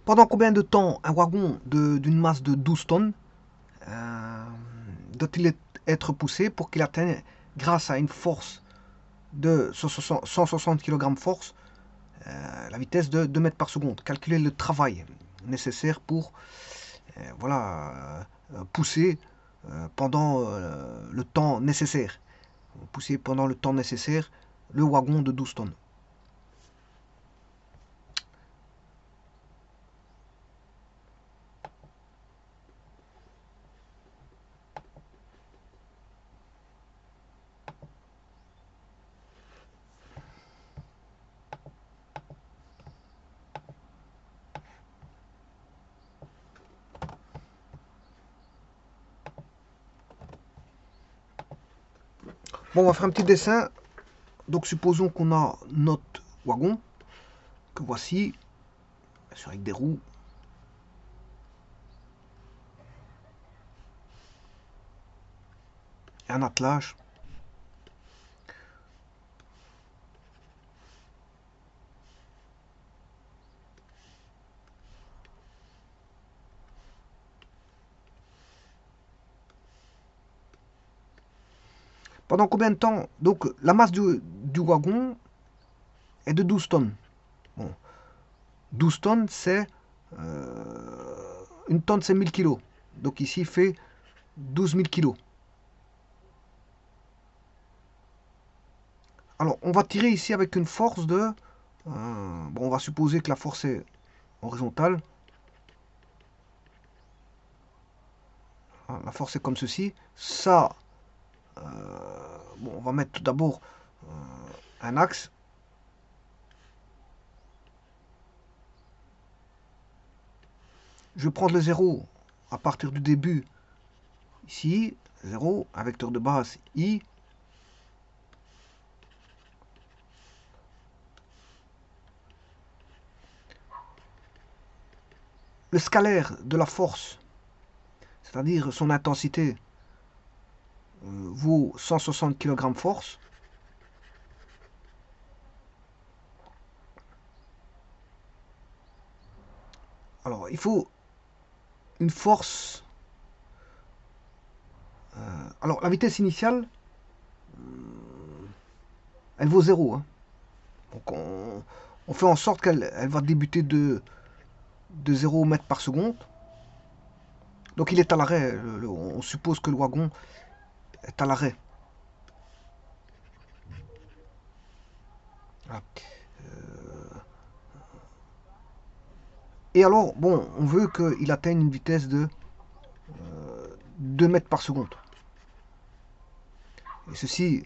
Pendant combien de temps un wagon d'une masse de 12 tonnes doit-il être poussé pour qu'il atteigne, grâce à une force de 160 kg force, la vitesse de 2 mètres par seconde? Calculer le travail nécessaire pour voilà, pousser pendant le temps nécessaire. Pousser pendant le temps nécessaire le wagon de 12 tonnes. Bon, on va faire un petit dessin. Donc supposons qu'on a notre wagon, que voici, bien sûr avec des roues. Et un attelage. Pendant combien de temps? Donc la masse du wagon est de 12 tonnes. Bon, 12 tonnes, c'est... une tonne, c'est 1000 kilos. Donc ici, il fait 12 000 kilos. Alors, on va tirer ici avec une force de... bon, on va supposer que la force est horizontale. La force est comme ceci. Ça, bon, on va mettre tout d'abord un axe. Je vais prendre le 0 à partir du début. Ici, 0, un vecteur de base I. Le scalaire de la force, c'est-à-dire son intensité, vaut 160 kg force. Alors, il faut une force. Alors, la vitesse initiale, elle vaut 0. Hein. Donc, on fait en sorte qu'elle va débuter de 0 mètres par seconde. Donc, il est à l'arrêt. On suppose que le wagon est à l'arrêt. Voilà. Et alors, bon, on veut qu'il atteigne une vitesse de 2 mètres par seconde. Et ceci,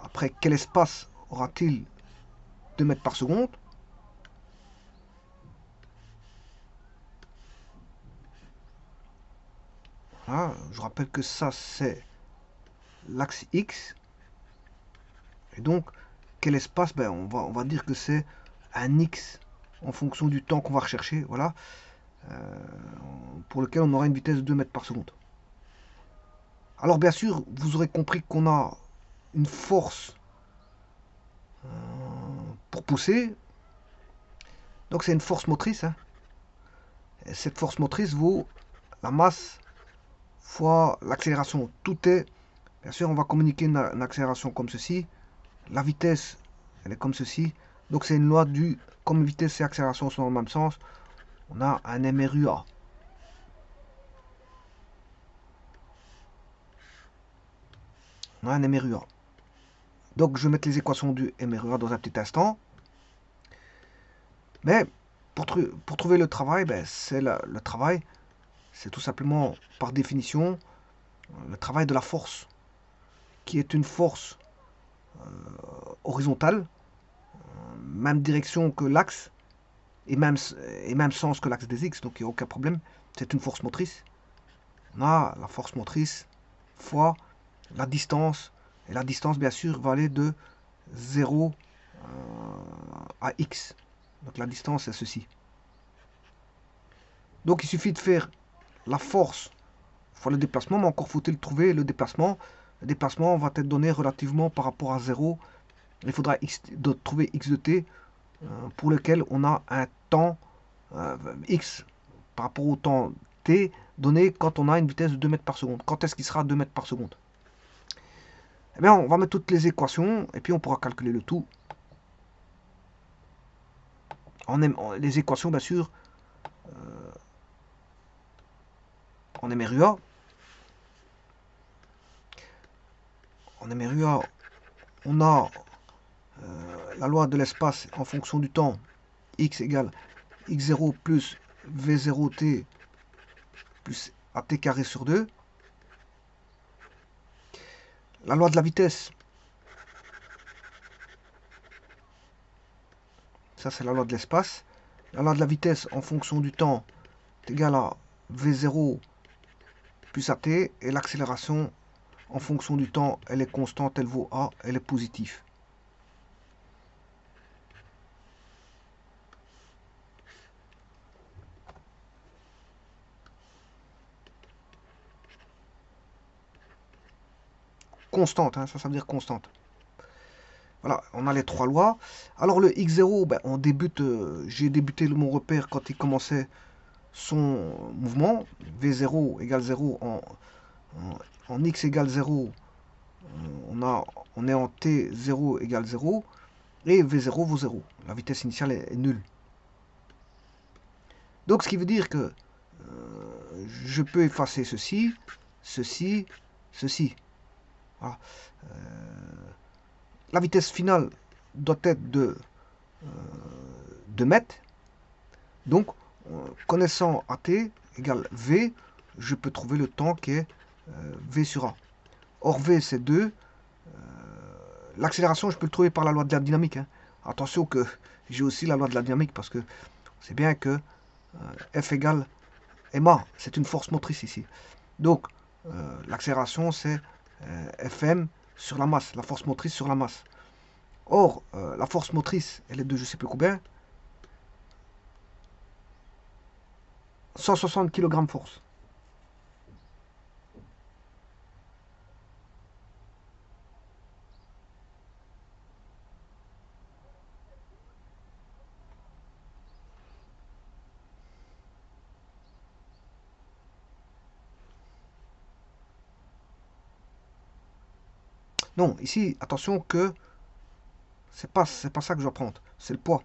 après quel espace aura-t-il 2 mètres par seconde? Voilà, je rappelle que ça, c'est l'axe X. Et donc, quel espace? Ben, on va dire que c'est un X en fonction du temps qu'on va rechercher. Voilà. Pour lequel on aura une vitesse de 2 mètres par seconde. Alors bien sûr, vous aurez compris qu'on a une force pour pousser. Donc c'est une force motrice. Hein. Et cette force motrice vaut la masse fois l'accélération. Tout est... Bien sûr, on va communiquer une accélération comme ceci. La vitesse, elle est comme ceci. Donc c'est une loi du... Comme vitesse et accélération sont dans le même sens, on a un MRUA. On a un MRUA. Donc je vais mettre les équations du MRUA dans un petit instant. Mais pour trouver le travail, ben, c'est le travail, c'est tout simplement par définition le travail de la force, qui est une force horizontale, même direction que l'axe, et même sens que l'axe des X, donc il n'y a aucun problème. C'est une force motrice. On a la force motrice fois la distance, et la distance bien sûr va aller de 0 à X. Donc la distance c'est ceci. Donc il suffit de faire la force fois le déplacement, mais encore faut-il trouver le déplacement. Le déplacement va être donné relativement par rapport à 0. Il faudra trouver x de t pour lequel on a un temps x par rapport au temps t donné quand on a une vitesse de 2 mètres par seconde. Quand est-ce qu'il sera 2 mètres par seconde? Eh bien, on va mettre toutes les équations et puis on pourra calculer le tout. Les équations, bien sûr, en MRUA. En MRUA, on a la loi de l'espace en fonction du temps, x égale x0 plus v0t plus at carré sur 2. La loi de la vitesse, ça c'est la loi de l'espace. La loi de la vitesse en fonction du temps est égale à v0 plus at, et l'accélération en fonction du temps, elle est constante, elle vaut a, elle est positive. Constante, hein, ça veut dire constante. Voilà, on a les trois lois. Alors le x0, ben, j'ai débuté mon repère quand il commençait son mouvement. V0 égale 0 en x égale 0. On est en t0 égale 0. Et v0 vaut 0. La vitesse initiale est nulle. Donc ce qui veut dire que je peux effacer ceci, ceci, ceci. Voilà. La vitesse finale doit être de 2 mètres. Donc, connaissant AT égale V, je peux trouver le temps qui est V sur A. Or, V, c'est 2. L'accélération, je peux le trouver par la loi de la dynamique. Hein. Attention que j'ai aussi la loi de la dynamique parce que c'est bien que F égale ma. C'est une force motrice ici. Donc, l'accélération, c'est Fm sur la masse, la force motrice sur la masse. Or, la force motrice, elle est de je sais plus combien. 160 kg force. Non, ici, attention que c'est pas ça que je dois prendre, c'est le poids.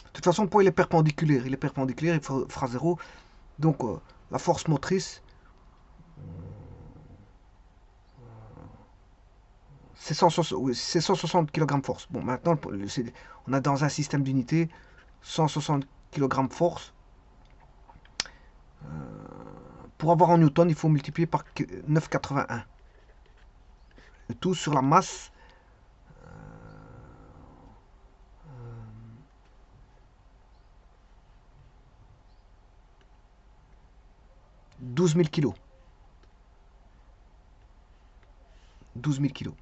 De toute façon, le poids il est perpendiculaire. Il est perpendiculaire, il fera 0. Donc, la force motrice, c'est 160 kg force. Bon, maintenant, on a dans un système d'unité 160 kg force. Pour avoir en newton, il faut multiplier par 9,81. Le tout sur la masse. 12 000 kg. 12 000 kg.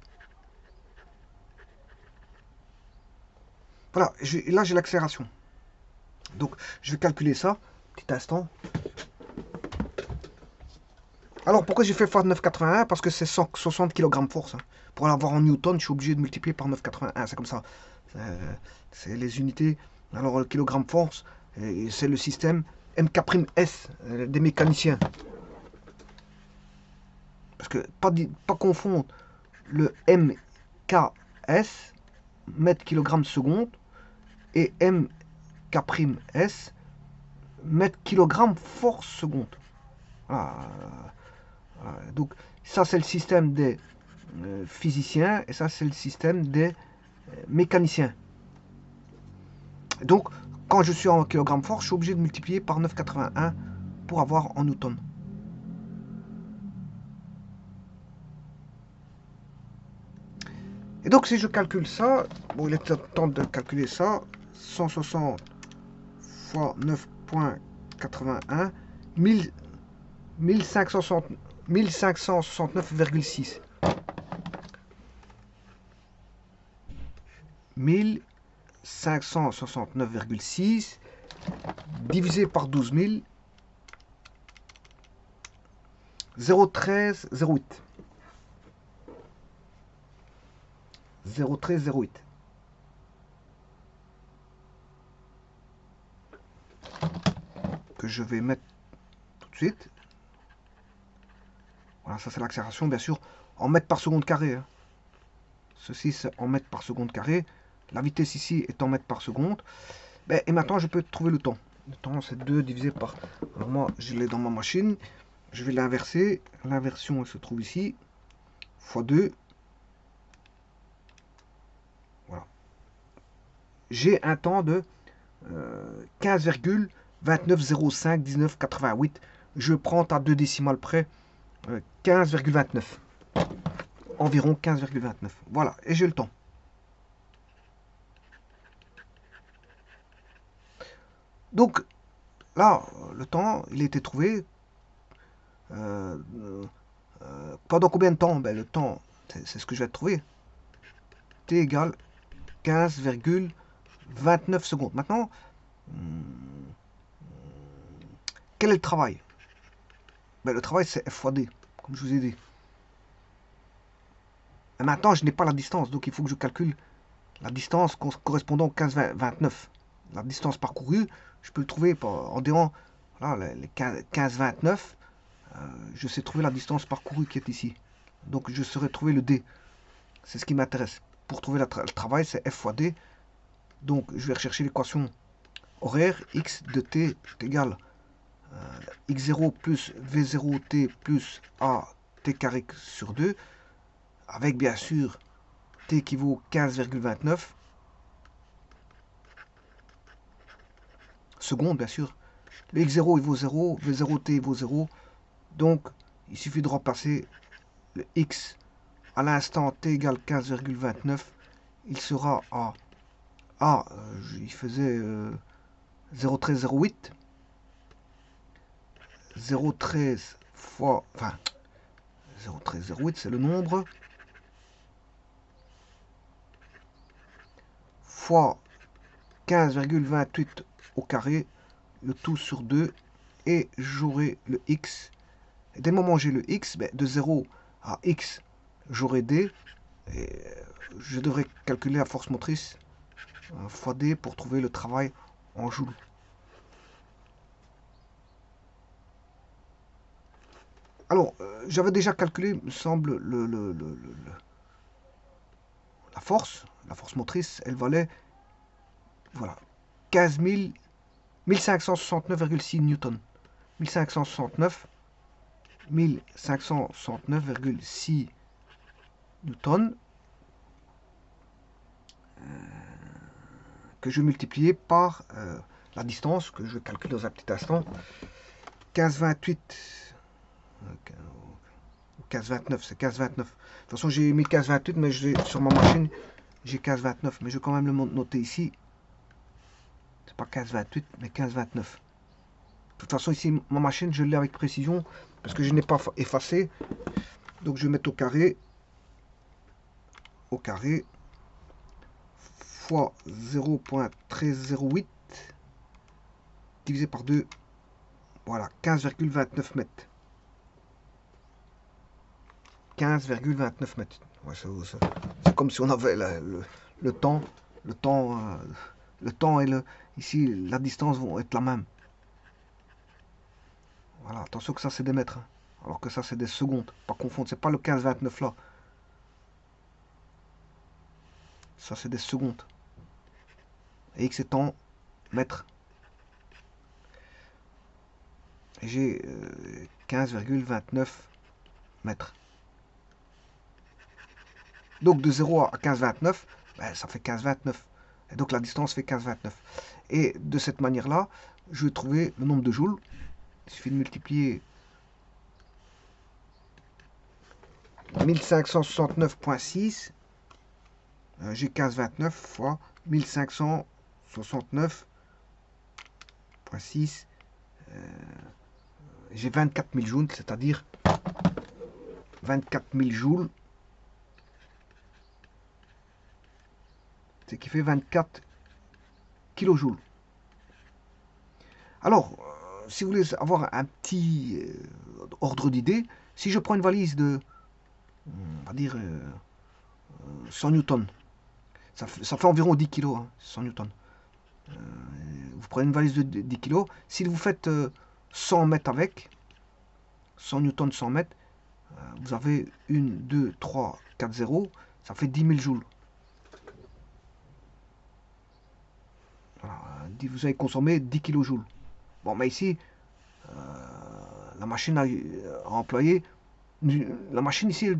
Voilà, là j'ai l'accélération. Donc je vais calculer ça. Petit instant. Alors pourquoi j'ai fait fois 9,81? Parce que c'est 160 kg force. Hein. Pour l'avoir en newton, je suis obligé de multiplier par 9,81. C'est comme ça. C'est les unités. Alors le kilogramme force, c'est le système MK'(S) des mécaniciens. Parce que pas confondre le MKS, mètre kilogramme seconde, et MK'(S), mètre kilogramme force seconde. Voilà. Donc ça c'est le système des physiciens et ça c'est le système des mécaniciens. Donc quand je suis en kilogramme force, je suis obligé de multiplier par 9,81 pour avoir en newton. Et donc si je calcule ça, bon il est temps de calculer ça, 160 fois 9,81, 1569,6. 1569,6 divisé par 12 000, 0,1308. 0,1308. Que je vais mettre tout de suite. Voilà, ça c'est l'accélération, bien sûr, en mètres par seconde carré. Hein. Ceci, c'est en mètres par seconde carré. La vitesse ici est en mètres par seconde. Ben, et maintenant, je peux trouver le temps. Le temps, c'est 2 divisé par... Alors moi, je l'ai dans ma machine. Je vais l'inverser. L'inversion, elle se trouve ici. Fois 2. Voilà. J'ai un temps de 15,29051988. Je prends à 2 décimales près 15,29. Environ 15,29. Voilà, et j'ai le temps. Donc, là, le temps, il a été trouvé. Pendant combien de temps? Ben, le temps, c'est ce que je vais trouver. T égale 15,29 secondes. Maintenant, quel est le travail? Ben, le travail, c'est F fois D, comme je vous ai dit. Et maintenant, je n'ai pas la distance, donc il faut que je calcule la distance correspondant au 15,29. La distance parcourue, je peux le trouver en disant, voilà, les 15,29, je sais trouver la distance parcourue qui est ici. Donc je saurais trouver le D. C'est ce qui m'intéresse. Pour trouver le travail, c'est F fois D. Donc je vais rechercher l'équation horaire. X de t est égal x0 plus v0t plus a t carré sur 2. Avec bien sûr t qui vaut 15,29 secondes, bien sûr. Le x0 il vaut 0, v0t il vaut 0. Donc il suffit de remplacer le x à l'instant t égale 15,29. Il sera à il faisait 0,1308. 0,13 fois, enfin 0,1308 c'est le nombre, fois 15,28 au carré, le tout sur 2, et j'aurai le x. Et dès le moment où j'ai le x, ben, de 0 à x, j'aurai d, et je devrais calculer la force motrice fois d pour trouver le travail en joules. Alors, j'avais déjà calculé, me semble, la force motrice, elle valait, voilà, 15 000, 1569,6 newtons. 1569,6 newtons que je multipliais par la distance que je calcule dans un petit instant. 15,28 15,29, c'est 15,29. De toute façon, j'ai mis 15,28, mais sur ma machine, j'ai 15,29. Mais je vais quand même le noter ici. C'est pas 15,28, mais 15,29. De toute façon, ici, ma machine, je l'ai avec précision, parce que je n'ai pas effacé. Donc, je vais mettre au carré, fois 0,1308, divisé par 2, voilà, 15,29 mètres. 15,29 mètres. Ouais, c'est comme si on avait le temps, et ici la distance vont être la même. Voilà, attention que ça c'est des mètres, hein, alors que ça c'est des secondes. Pas confondre, c'est pas le 15,29 là. Ça c'est des secondes. Et x est en mètres. Et j'ai 15,29 mètres. Donc de 0 à 15,29, ben, ça fait 15,29. Et donc la distance fait 15,29. Et de cette manière-là, je vais trouver le nombre de joules. Il suffit de multiplier 1569,6. J'ai 15,29 fois 1569,6. J'ai 24 000 joules, c'est-à-dire 24 000 joules. C'est qui fait 24 kilojoules. Alors, si vous voulez avoir un petit ordre d'idée, si je prends une valise de, on va dire, 100 newtons, ça fait environ 10 kg, hein, 100 newtons. Vous prenez une valise de 10 kg, si vous faites 100 mètres avec, 100 newtons, 100 mètres, vous avez 1, 2, 3, 4 zéros, ça fait 10 000 joules. Voilà, vous avez consommé 10 kJ. Bon, mais ici, la machine a employé, la machine ici,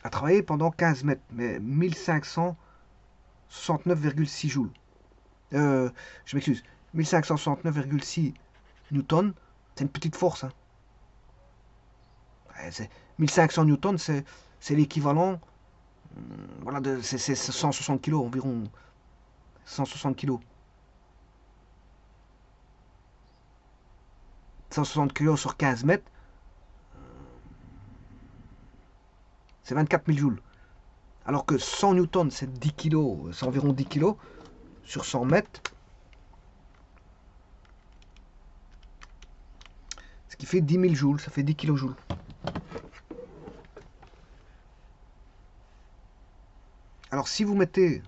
a travaillé pendant 15 mètres, mais 1569,6 joules. Je m'excuse, 1569,6 newtons, c'est une petite force. Hein. 1500 newtons, c'est l'équivalent, voilà, c'est 160 kg environ, 160 kg. 160 kg sur 15 mètres, c'est 24 000 joules. Alors que 100 newtons, c'est 10 kg, c'est environ 10 kg sur 100 mètres. Ce qui fait 10 000 joules, ça fait 10 kJ. Alors si vous mettez,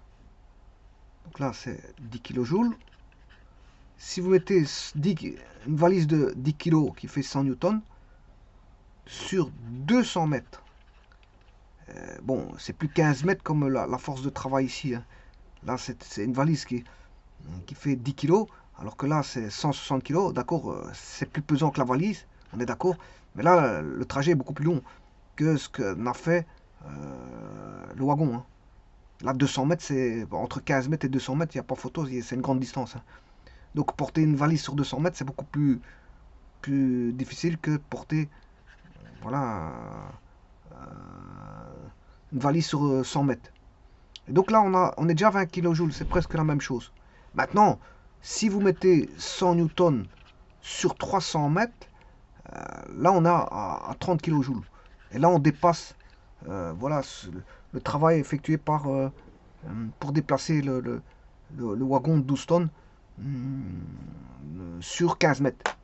donc là c'est 10 kJ, si vous mettez une valise de 10 kg qui fait 100 newtons sur 200 mètres, bon, c'est plus 15 mètres comme la force de travail ici. Hein. Là, c'est une valise qui fait 10 kg, alors que là, c'est 160 kg. D'accord, c'est plus pesant que la valise, on est d'accord. Mais là, le trajet est beaucoup plus long que ce qu'a fait le wagon. Hein. Là, 200 mètres, c'est entre 15 mètres et 200 mètres, il n'y a pas photo, c'est une grande distance. Hein. Donc, porter une valise sur 200 mètres, c'est beaucoup plus difficile que porter, voilà, une valise sur 100 mètres. Et donc là, on est déjà à 20 kJ, c'est presque la même chose. Maintenant, si vous mettez 100 newtons sur 300 mètres, là, on a à 30 kJ. Et là, on dépasse, voilà, le travail effectué pour déplacer le wagon de 12 tonnes sur 15 mètres.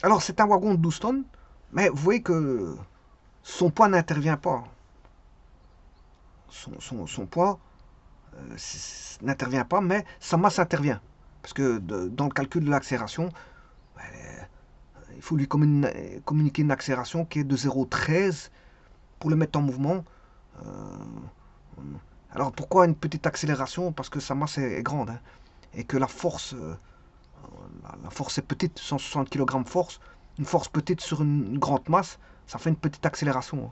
Alors, c'est un wagon de 12 tonnes, mais vous voyez que son poids n'intervient pas. Son poids n'intervient pas, mais sa masse intervient. Parce que dans le calcul de l'accélération, il faut lui communiquer une accélération qui est de 0,13 pour le mettre en mouvement. Alors pourquoi une petite accélération? Parce que sa masse est grande, hein, et que la force est petite, 160 kg force. Une force petite sur une grande masse, ça fait une petite accélération.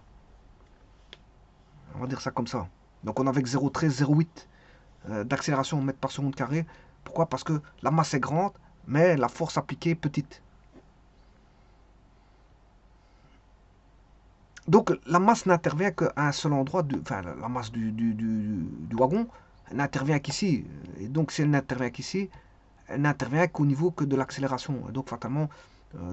On va dire ça comme ça. Donc on a avec 0,13, 0,8 d'accélération en mètres par seconde carré. Pourquoi? Parce que la masse est grande, mais la force appliquée est petite. Donc la masse n'intervient qu'à un seul endroit, enfin la masse du wagon n'intervient qu'ici. Et donc si elle n'intervient qu'ici, elle n'intervient qu'au niveau que de l'accélération. Et donc fatalement,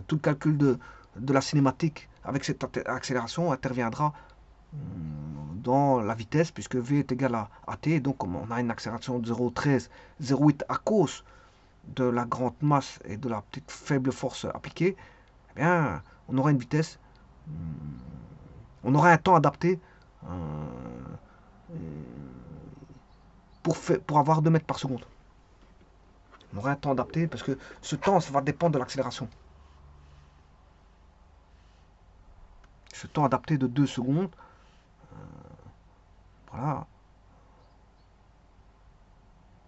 tout le calcul de la cinématique avec cette accélération interviendra dans la vitesse, puisque V est égal à T. Donc comme on a une accélération de 0,13, 0,8 à cause de la grande masse et de la petite faible force appliquée, eh bien, on aura une vitesse, on aura un temps adapté pour avoir 2 mètres par seconde. On aura un temps adapté parce que ce temps, ça va dépendre de l'accélération. Ce temps adapté de 2 secondes, voilà.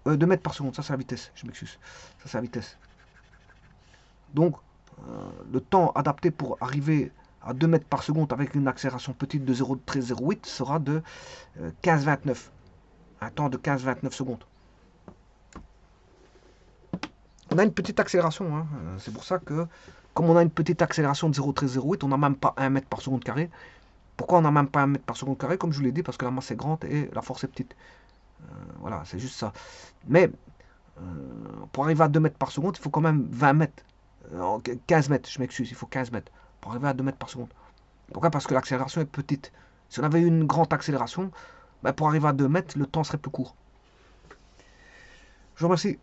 2 mètres par seconde, ça c'est la vitesse, je m'excuse. Ça c'est la vitesse. Donc, le temps adapté pour arriver à 2 mètres par seconde avec une accélération petite de 0,1308 sera de 15,29. Un temps de 15,29 secondes. On a une petite accélération, hein. C'est pour ça que, comme on a une petite accélération de 0,1308, on n'a même pas 1 mètre par seconde carré. Pourquoi on n'a même pas 1 mètre par seconde carré? Comme je vous l'ai dit, parce que la masse est grande et la force est petite. Voilà, c'est juste ça. Mais pour arriver à 2 mètres par seconde, il faut quand même 20 mètres 15 mètres, je m'excuse, il faut 15 mètres pour arriver à 2 mètres par seconde. Pourquoi? Parce que l'accélération est petite. Si on avait eu une grande accélération, ben, pour arriver à 2 mètres, le temps serait plus court. Je vous remercie.